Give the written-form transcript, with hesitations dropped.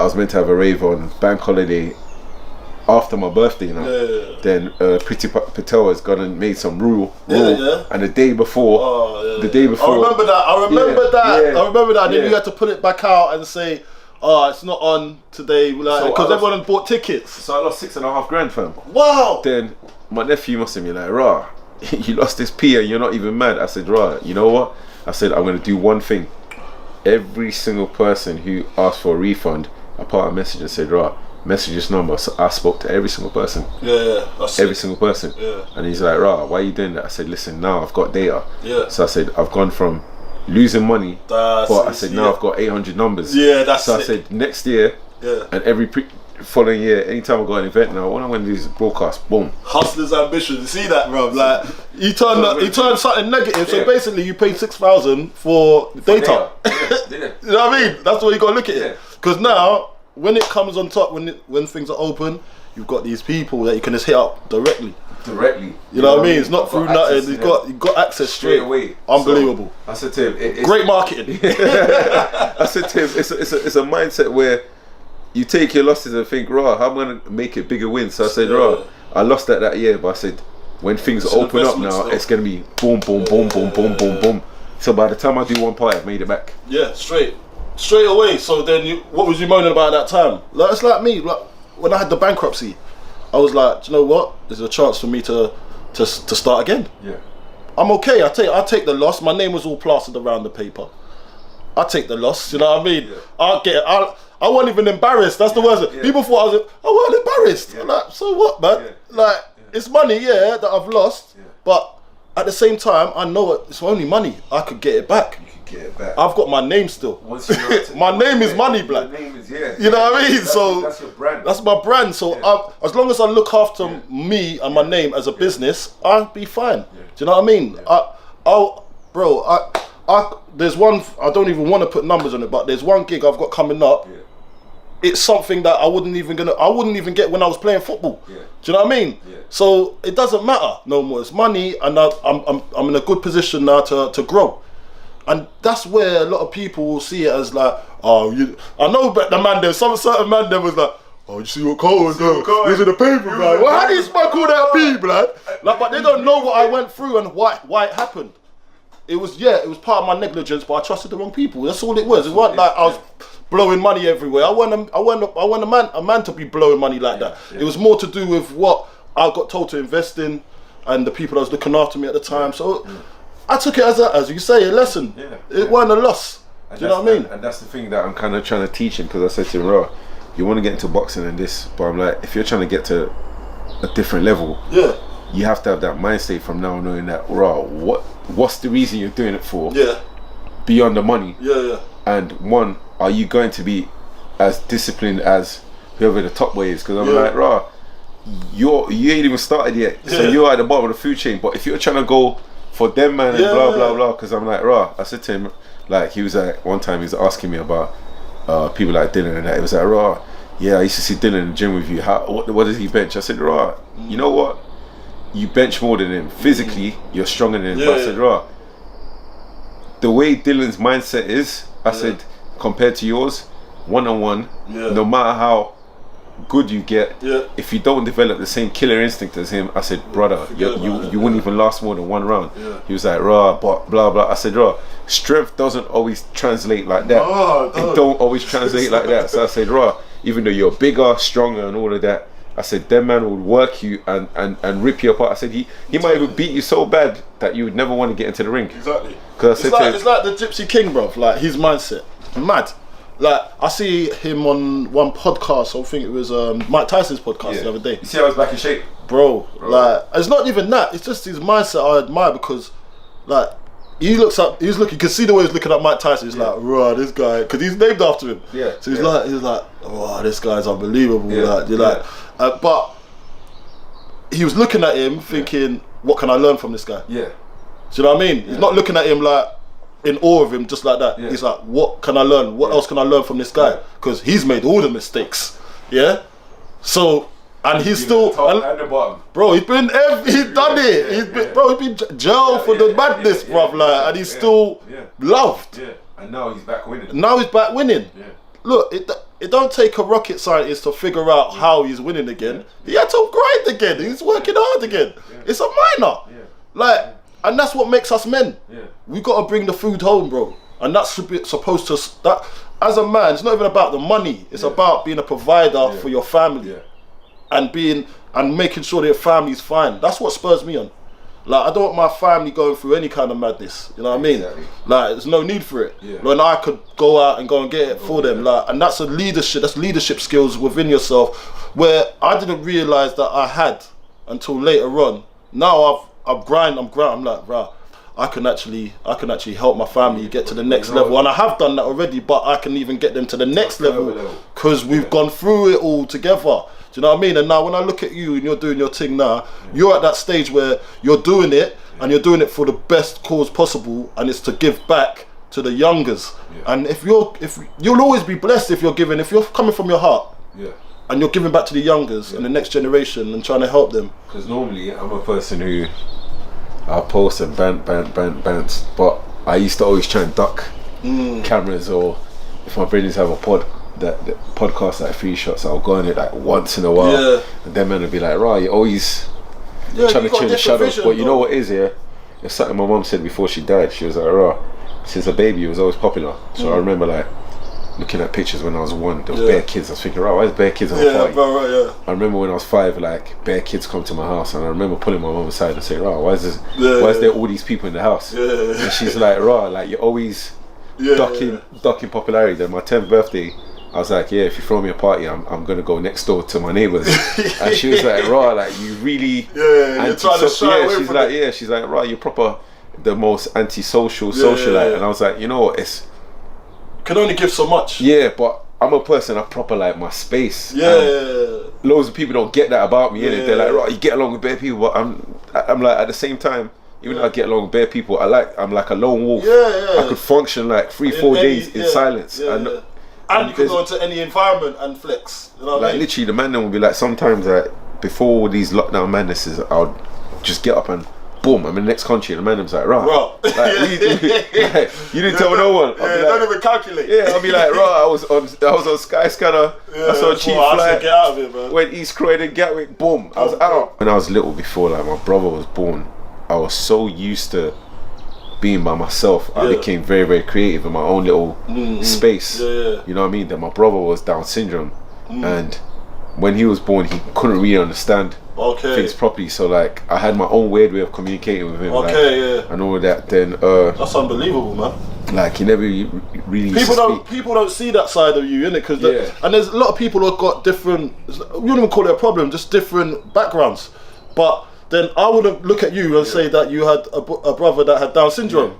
was meant to have a rave on bank holiday after my birthday, you know. Then Priti Patel has gone and made some rule. And the day before, I remember that. I remember that. And then you had to put it back out and say, "Oh, it's not on today," like, because everyone had bought tickets. So I lost $6,500, fam. Wow. Then my nephew must have been like, "Rah, you lost this P and you're not even mad." I said, "Rah, you know what?" I said, "I'm gonna do one thing. Every single person who asked for a refund, I put out a message and said, rah, message this number." So I spoke to every single person. Every single person. And he's like, "Rah, why are you doing that?" I said, "Listen, now I've got data." So I said, "I've gone from losing money, but I said now I've got 800 numbers." So I said, next year and every following year, anytime I got an event now, what I'm going to do is broadcast. Boom. Hustler's ambition. You see that, bro? Like he turned something negative. So basically, you paid 6,000 for data. You know what I mean? That's what you got to look at it. Because now, when it comes on top, when things are open, you've got these people that you can just hit up directly. You know what I mean? It's not through nothing. You got access straight away. Unbelievable. So I said to him, it's great marketing. I said to him, it's a mindset where you take your losses and think, "Rah, how am I going to make it bigger wins?" So I said, "Rah, I lost that year, but I said, when things open up now, it's going to be boom, boom, boom, boom, boom, boom, boom." So by the time I do one part, I've made it back. Yeah, straight away. So then, what was you moaning about at that time? Like, it's like me. Like, when I had the bankruptcy, I was like, "Do you know what? There's a chance for me to start again." I'm okay. I take the loss. My name was all plastered around the paper. I take the loss. You know what I mean? I wasn't even embarrassed. That's the worst. People thought I wasn't embarrassed. I'm like, so what, man? Like, it's money, that I've lost, but at the same time, I know it's only money. I could get it back. You could get it back. I've got my name still. Once you know my name is money, black. Your name is, you know what I mean? That's your brand. That's my brand. So as long as I look after me and my name as a business, I'll be fine. Do you know what I mean? There's one, I don't even want to put numbers on it, but there's one gig I've got coming up. It's something that I wouldn't even get when I was playing football. Do you know what I mean? So it doesn't matter no more. It's money, and I'm in a good position now to grow. And that's where a lot of people will see it as like, "Oh, I know, but the man there, some certain man there was like, 'Oh, you see what Cole was doing? This is the paper, man. Well, how do you smoke all that pee, blood?" Like, but they don't know what I went through and why it happened. It was part of my negligence, but I trusted the wrong people. That's all it was. It wasn't like I was blowing money everywhere. I wasn't a man to be blowing money like that. It was more to do with what I got told to invest in and the people that was looking after me at the time. So I took it as you say, a lesson. It wasn't a loss. Do you know what I mean? And that's the thing that I'm kind of trying to teach him, because I said to him, "Rah, you want to get into boxing and this," but I'm like, if you're trying to get to a different level, you have to have that mind state from now, knowing that, "Rah, what's the reason you're doing it for? Beyond the money. And one, are you going to be as disciplined as whoever the top way is?" Because I'm like, "Rah, you ain't even started yet, so you're at the bottom of the food chain. But if you're trying to go for them, man, and blah blah blah," because I'm like, "Rah," I said to him, like, he was like, one time he was asking me about people like Dylan and that. He was like, "Rah, I used to see Dylan in the gym with you. What does he bench?" I said, "Rah, you know what? You bench more than him. Physically, you're stronger than him." But I said, "Rah, the way Dylan's mindset is," I said, "compared to yours, one-on-one, no matter how good you get, if you don't develop the same killer instinct as him," I said, "Brother, you wouldn't even last more than one round." He was like, "Rah, but blah blah." I said, "Rah, strength doesn't always translate like that. It don't always translate like that." So I said, "Rah, even though you're bigger, stronger and all of that," I said, "them man would work you and rip you apart." I said, he might even beat you so bad that you would never want to get into the ring. Exactly. Because it's like the Gypsy King, bro. Like, his mindset, mad. Like, I see him on one podcast. I think it was Mike Tyson's podcast the other day. You see how he's back in shape, bro. Like, it's not even that. It's just his mindset I admire, because, like, you can see the way he's looking at Mike Tyson. He's like, "Raw, this guy," because he's named after him. So he's like, "Oh, this guy's unbelievable." But he was looking at him thinking, "What can I learn from this guy?" Do you know what I mean? He's not looking at him like in awe of him, just like that. He's like, "What can I learn? What else can I learn from this guy?" Because he's made all the mistakes. So, and he's still, and the bottom. Bro, he's done it. He's been jail for the madness, bruv. Like, and he's still loved. And now he's back winning. Look, it don't take a rocket scientist to figure out how he's winning again. He had to grind again. He's working hard again. It's a minor. Like, and that's what makes us men. We got to bring the food home, bro. And that's supposed to, that as a man, it's not even about the money. It's about being a provider for your family and making sure that your family's fine. That's what spurs me on. Like, I don't want my family going through any kind of madness. You know what I mean? Like, there's no need for it. When I could go out and go and get it for them. Like, and that's leadership skills within yourself, where I didn't realize that I had until later on. Now I'm like, rah, I can actually help my family get to the next level, and I have done that already. But I can even get them to the next level because we've gone through it all together. Do you know what I mean? And now when I look at you and you're doing your thing now, you're at that stage where you're doing it and you're doing it for the best cause possible, and it's to give back to the youngers. And if you'll always be blessed if you're coming from your heart. And you're giving back to the youngers and the next generation and trying to help them. Because normally I'm a person who I post and bant, but I used to always try and duck cameras, or if my brothers have a podcast like 3 shots, I'll go on it like once in a while, and then man will be like, right, you're always trying to chill in the shadows. But you know what is, it's something my mum said before she died. She was like, right, since a baby he was always popular. So I remember like looking at pictures when I was 1, there was bare kids. I was thinking, right, why is bare kids on the party? I remember when I was 5, like bare kids come to my house, and I remember pulling my mum aside and saying, right, why is there all these people in the house? And she's like, right, like you're always ducking popularity. Then my 10th birthday, I was like, if you throw me a party, I'm gonna go next door to my neighbours. And she was like, right, like you really you're trying to shy away she's from like, it. she's like, right, you're proper the most anti-social socialite. And I was like, you know what, it's can only give so much. But I'm a person, I proper like my space. Loads of people don't get that about me, innit? They're like, right, you get along with bare people, but I'm like, at the same time, even though I get along with bare people, I'm like a lone wolf. I could function like 3-4 days in silence. And you can go into any environment and flex. You know what I mean? Literally, the man then will be like, sometimes like before all these lockdown madnesses, I'll just get up and boom, I'm in the next country, and the man was like, right, like, you didn't tell no one. Don't even calculate. I'll be like, right, I was on Skyscanner. I saw a cheap flight. Get out of it, man. Went East Croydon, Gatwick, boom, I was out. When I was little, before like my brother was born, I was so used to being by myself. I became very, very creative in my own little space. You know what I mean? That my brother was Down syndrome, and when he was born, he couldn't really understand things properly. So like, I had my own weird way of communicating with him. And all of that. Then that's unbelievable, man. Like, he never really. People don't see that side of you, innit? Because and there's a lot of people who've got different. You don't even call it a problem, just different backgrounds. But then I wouldn't look at you and say that you had a brother that had Down syndrome.